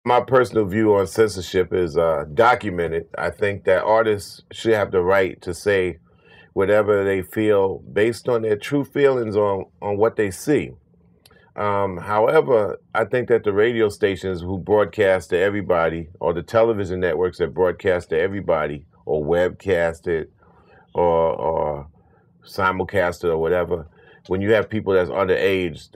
My personal view on censorship is documented. I think that artists should have the right to say whatever they feel based on their true feelings on what they see. However, I think that the radio stations who broadcast to everybody, or the television networks that broadcast to everybody, or webcast it, or simulcast it, or whatever, when you have people that's underage,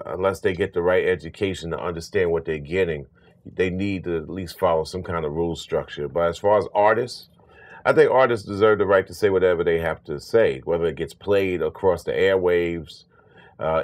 unless they get the right education to understand what they're getting, they need to at least follow some kind of rule structure. But as far as artists, I think artists deserve the right to say whatever they have to say. Whether it gets played across the airwaves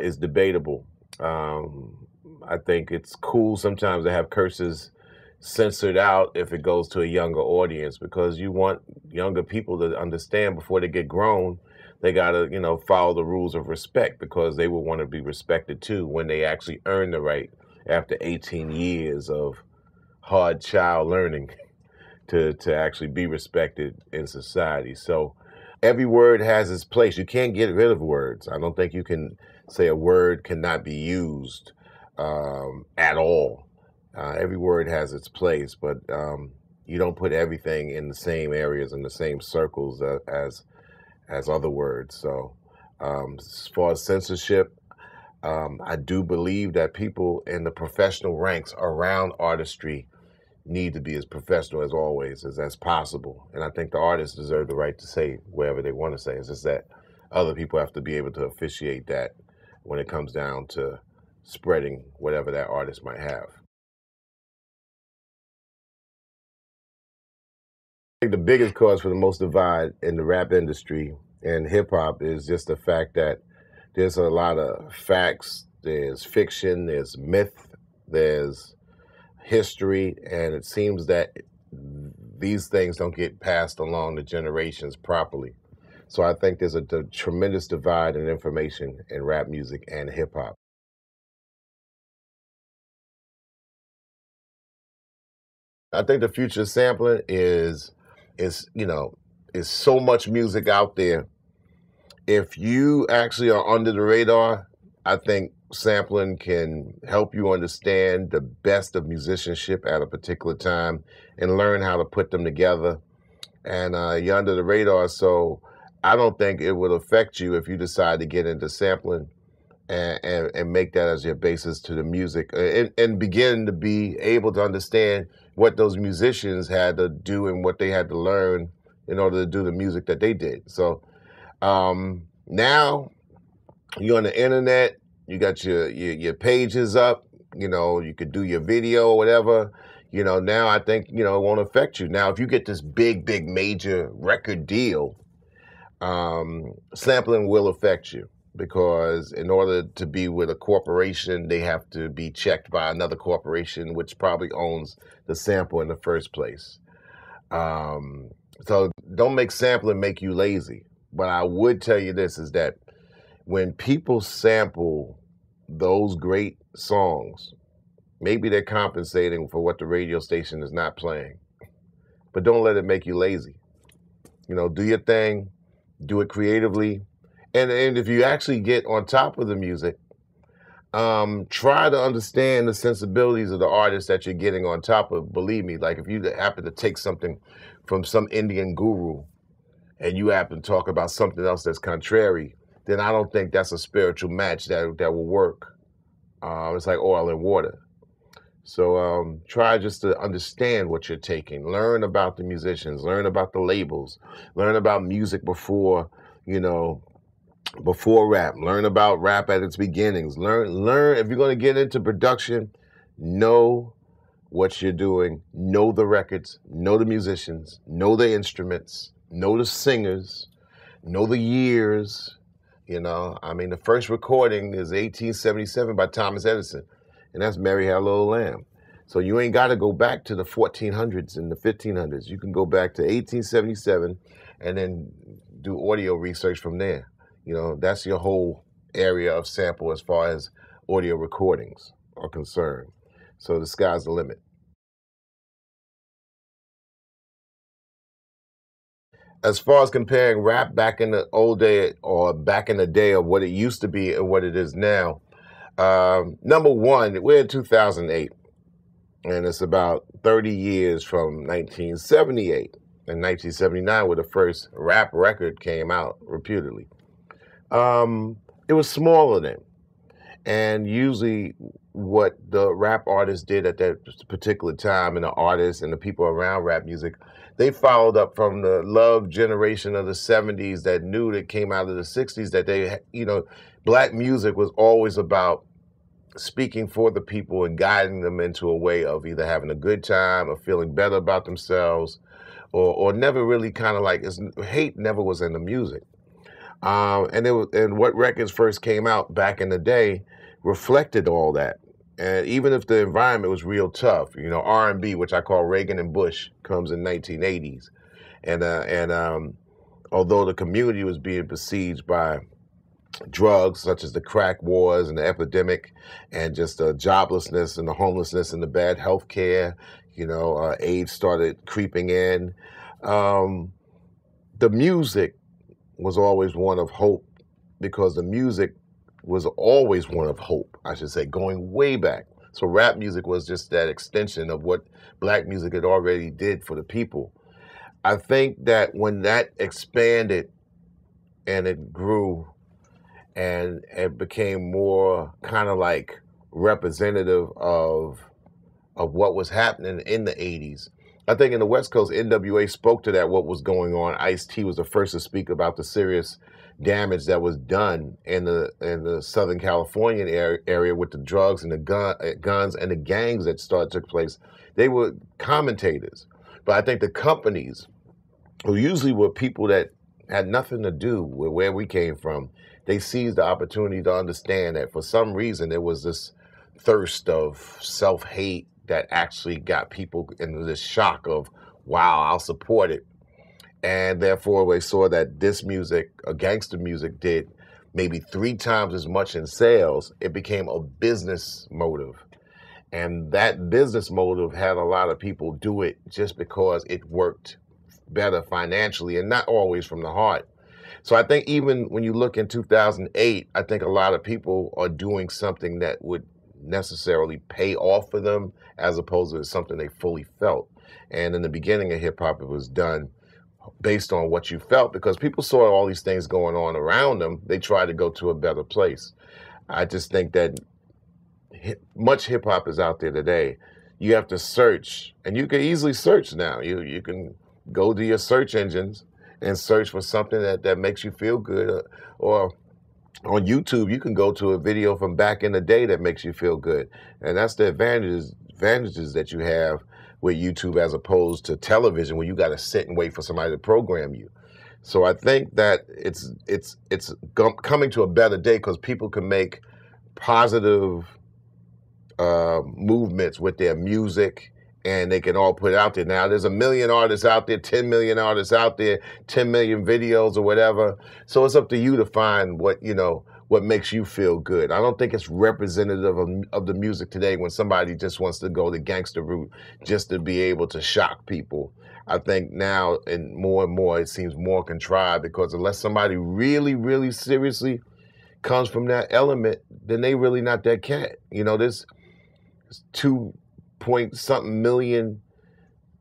is debatable. I think it's cool sometimes to have curses censored out if it goes to a younger audience, because you want younger people to understand before they get grown, they gotta, follow the rules of respect, because they will want to be respected too when they actually earn the right after 18 years of hard child learning to actually be respected in society. So every word has its place. You can't get rid of words. I don't think you can say a word cannot be used at all. Every word has its place, but you don't put everything in the same areas and the same circles as other words. So as far as censorship, I do believe that people in the professional ranks around artistry need to be as professional as always as possible. And I think the artists deserve the right to say whatever they want to say. It's just that other people have to be able to officiate that when it comes down to spreading whatever that artist might have. I think the biggest cause for the most divide in the rap industry and hip hop is just the fact that there's a lot of facts, there's fiction, there's myth, there's history, and it seems that these things don't get passed along the generations properly. So I think there's a tremendous divide in information in rap music and hip hop. I think the future of sampling is so much music out there. If you actually are under the radar, I think sampling can help you understand the best of musicianship at a particular time and learn how to put them together. And you're under the radar, so I don't think it would affect you if you decide to get into sampling and make that as your basis to the music, and begin to be able to understand what those musicians had to do and what they had to learn in order to do the music that they did. So now you're on the internet, you got your pages up, you could do your video or whatever. Now I think, it won't affect you. Now, if you get this big major record deal, sampling will affect you, because in order to be with a corporation, they have to be checked by another corporation, which probably owns the sample in the first place. So don't make sampling make you lazy. But I would tell you this, is that when people sample those great songs, maybe they're compensating for what the radio station is not playing. But don't let it make you lazy. Do your thing, do it creatively. And if you actually get on top of the music, try to understand the sensibilities of the artist that you're getting on top of. Believe me, like if you happen to take something from some Indian guru and you happen to talk about something else that's contrary, then I don't think that's a spiritual match that will work. It's like oil and water. So try just to understand what you're taking. Learn about the musicians. Learn about the labels. Learn about music before rap. Learn about rap at its beginnings. Learn if you're going to get into production, know what you're doing. Know the records. Know the musicians. Know the instruments. Know the singers. Know the years. The first recording is 1877 by Thomas Edison, and that's Mary Had a Little Lamb. So you ain't got to go back to the 1400s and the 1500s. You can go back to 1877 and then do audio research from there. That's your whole area of sample as far as audio recordings are concerned. So the sky's the limit. as far as comparing rap back in the old day or back in the day of what it used to be and what it is now, number one, we're in 2008, and it's about 30 years from 1978 and 1979, where the first rap record came out, reputedly. It was smaller then. And usually, what the rap artists did at that particular time, and the artists and the people around rap music, they followed up from the love generation of the 70s that knew that came out of the 60s that black music was always about speaking for the people and guiding them into a way of either having a good time or feeling better about themselves, or never really kind of like, hate never was in the music. And what records first came out back in the day reflected all that. And even if the environment was real tough, R&B, which I call Reagan and Bush, comes in 1980s. And although the community was being besieged by drugs such as the crack wars and the epidemic, and just the joblessness and the homelessness and the bad health care, AIDS started creeping in. The music was always one of hope, because the music was always one of hope, I should say, going way back. So rap music was just that extension of what black music had already did for the people. I think that when that expanded and it grew and it became more kind of like representative of what was happening in the 80s, I think in the West Coast, NWA spoke to that, what was going on. Ice-T was the first to speak about the serious damage that was done in the Southern Californian area with the drugs and the guns and the gangs that took place. They were commentators. But I think the companies, who usually were people that had nothing to do with where we came from, they seized the opportunity to understand that for some reason there was this thirst of self-hate that actually got people into this shock of, wow, I'll support it. And therefore, they saw that this music, gangster music, did maybe 3 times as much in sales. It became a business motive. And that business motive had a lot of people do it just because it worked better financially, and not always from the heart. So I think even when you look in 2008, I think a lot of people are doing something that would necessarily pay off for them, as opposed to something they fully felt. And in the beginning of hip hop, it was done based on what you felt, because people saw all these things going on around them. They tried to go to a better place. I just think that much hip hop is out there today. You have to search, and you can easily search now. You can go to your search engines and search for something that makes you feel good, or on YouTube, you can go to a video from back in the day that makes you feel good. And that's the advantages that you have with YouTube, as opposed to television, where you got to sit and wait for somebody to program you. So I think that it's coming to a better day, because people can make positive movements with their music, and they can all put it out there. Now, there's 1 million artists out there, 10 million artists out there, 10 million videos or whatever. So it's up to you to find what makes you feel good. I don't think it's representative of the music today when somebody just wants to go the gangster route just to be able to shock people. I think now, and more, it seems more contrived, because unless somebody really, really seriously comes from that element, then they really not that cat. There's 2-point-something million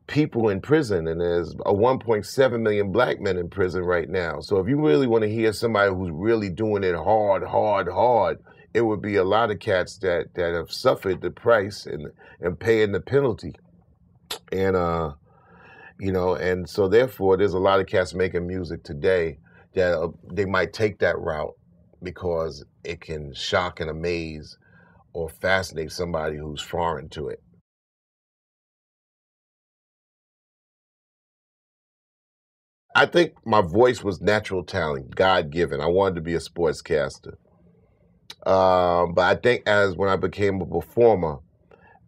people in prison, and there's a 1.7 million black men in prison right now. So if you really want to hear somebody who's really doing it hard, it would be a lot of cats that have suffered the price and paying the penalty. And and so therefore there's a lot of cats making music today that they might take that route because it can shock and amaze or fascinate somebody who's foreign to it. I think my voice was natural talent, God-given. I wanted to be a sportscaster. But I think when I became a performer,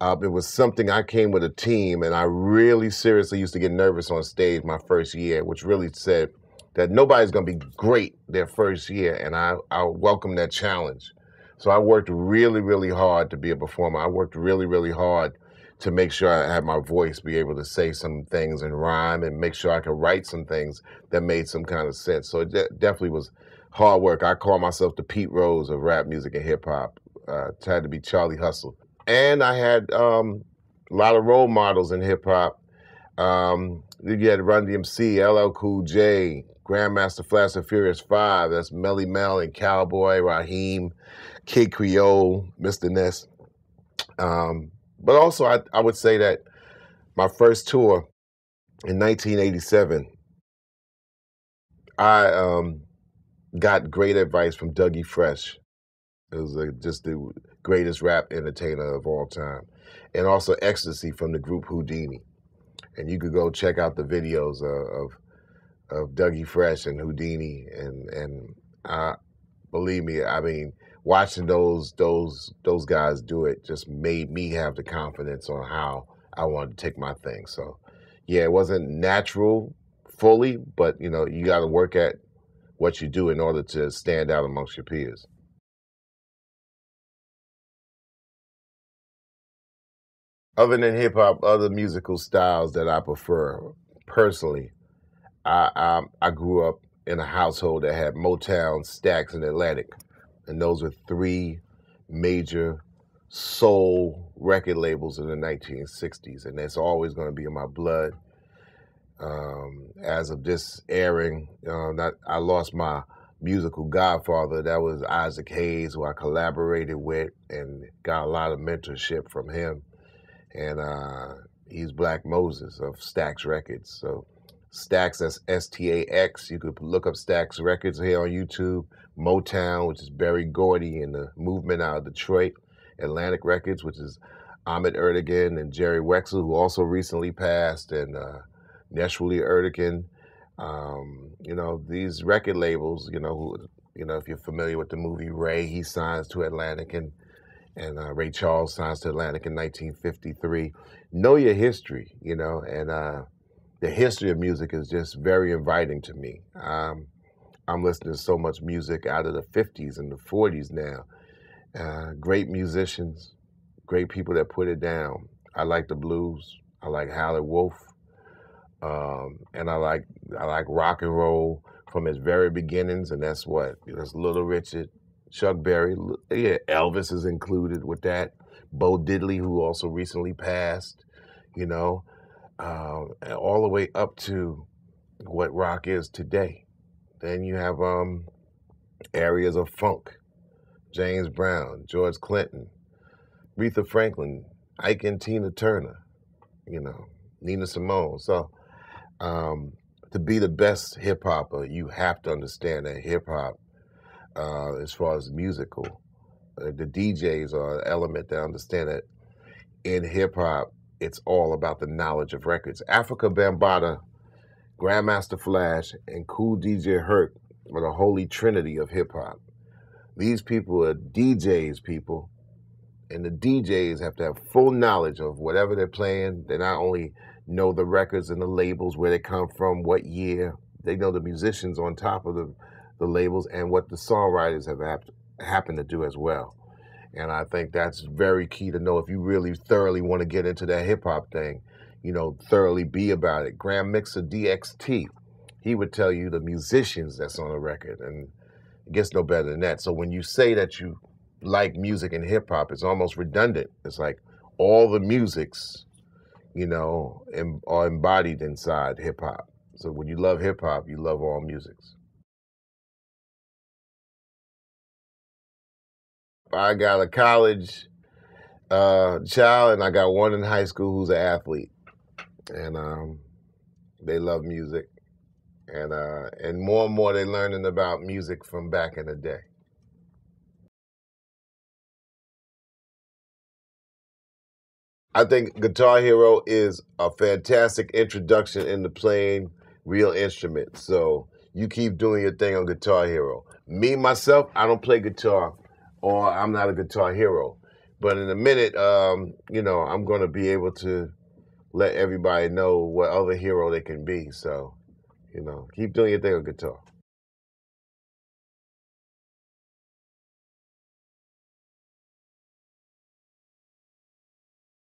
it was something I came with a team, and I really seriously used to get nervous on stage my first year, which really said that nobody's going to be great their first year, and I welcome that challenge. So I worked really, really hard to be a performer. I worked really, really hard to make sure I had my voice be able to say some things in rhyme and make sure I could write some things that made some kind of sense. So it definitely was hard work. I call myself the Pete Rose of rap music and hip hop. Tried to be Charlie Hustle. And I had a lot of role models in hip hop. You had Run DMC, LL Cool J, Grandmaster Flash and Furious 5. That's Melly Mel and Cowboy, Raheem, Kid Creole, Mr. Ness. But also, I would say that my first tour in 1987, I got great advice from Dougie Fresh. It was just the greatest rap entertainer of all time. And also Ecstasy from the group Houdini. And you could go check out the videos of Dougie Fresh and Houdini. And believe me, I mean, watching those guys do it just made me have the confidence on how I wanted to take my thing. So yeah, it wasn't natural fully, but you know, you got to work at what you do in order to stand out amongst your peers. Other than hip hop, other musical styles that I prefer personally, I grew up in a household that had Motown, Stax, and Atlantic, and those were three major soul record labels in the 1960s, and that's always going to be in my blood. As of this airing, I lost my musical godfather. That was Isaac Hayes, who I collaborated with and got a lot of mentorship from him. And he's Black Moses of Stax Records. So Stax, that's Stax. You could look up Stax Records here on YouTube. Motown, which is Berry Gordy and the movement out of Detroit. Atlantic Records, which is Ahmet Ertegun and Jerry Wexler, who also recently passed, and Nesruli Ertegun. You know, these record labels, you know, if you're familiar with the movie Ray, he signs to Atlantic, and Ray Charles signs to Atlantic in 1953. Know your history, you know, and the history of music is just very inviting to me. I'm listening to so much music out of the 50s and the 40s now. Great musicians, great people that put it down. I like the blues. I like Howlin' Wolf. And I like rock and roll from its very beginnings, and that's Little Richard, Chuck Berry, yeah, Elvis is included with that. Bo Diddley, who also recently passed, you know, and all the way up to what rock is today. Then you have areas of funk, James Brown, George Clinton, Aretha Franklin, Ike and Tina Turner, you know, Nina Simone. So to be the best hip hopper, you have to understand that hip hop, as far as musical, the DJs are an element that understand that in hip hop, it's all about the knowledge of records. Afrika Bambaataa, Grandmaster Flash, and Kool DJ Herc are the holy trinity of hip hop. These people are DJs, people, and the DJs have to have full knowledge of whatever they're playing. They not only know the records and the labels, where they come from, what year. They know the musicians on top of the labels and what the songwriters have happened to do as well. And I think that's very key to know if you really thoroughly want to get into that hip hop thing, you know, thoroughly be about it. Grand Mixer DXT, he would tell you the musicians that's on the record, and it gets no better than that. So when you say that you like music and hip hop, it's almost redundant. It's like all the musics, you know, are embodied inside hip hop. So when you love hip hop, you love all musics. I got a college child, and I got one in high school who's an athlete, and they love music, and more they're learning about music from back in the day. I think Guitar Hero is a fantastic introduction into playing real instruments. So you keep doing your thing on Guitar Hero. Me, myself, I don't play guitar, or I'm not a guitar hero. But in a minute, you know, I'm going to be able to let everybody know what other hero they can be. So, you know, keep doing your thing on guitar.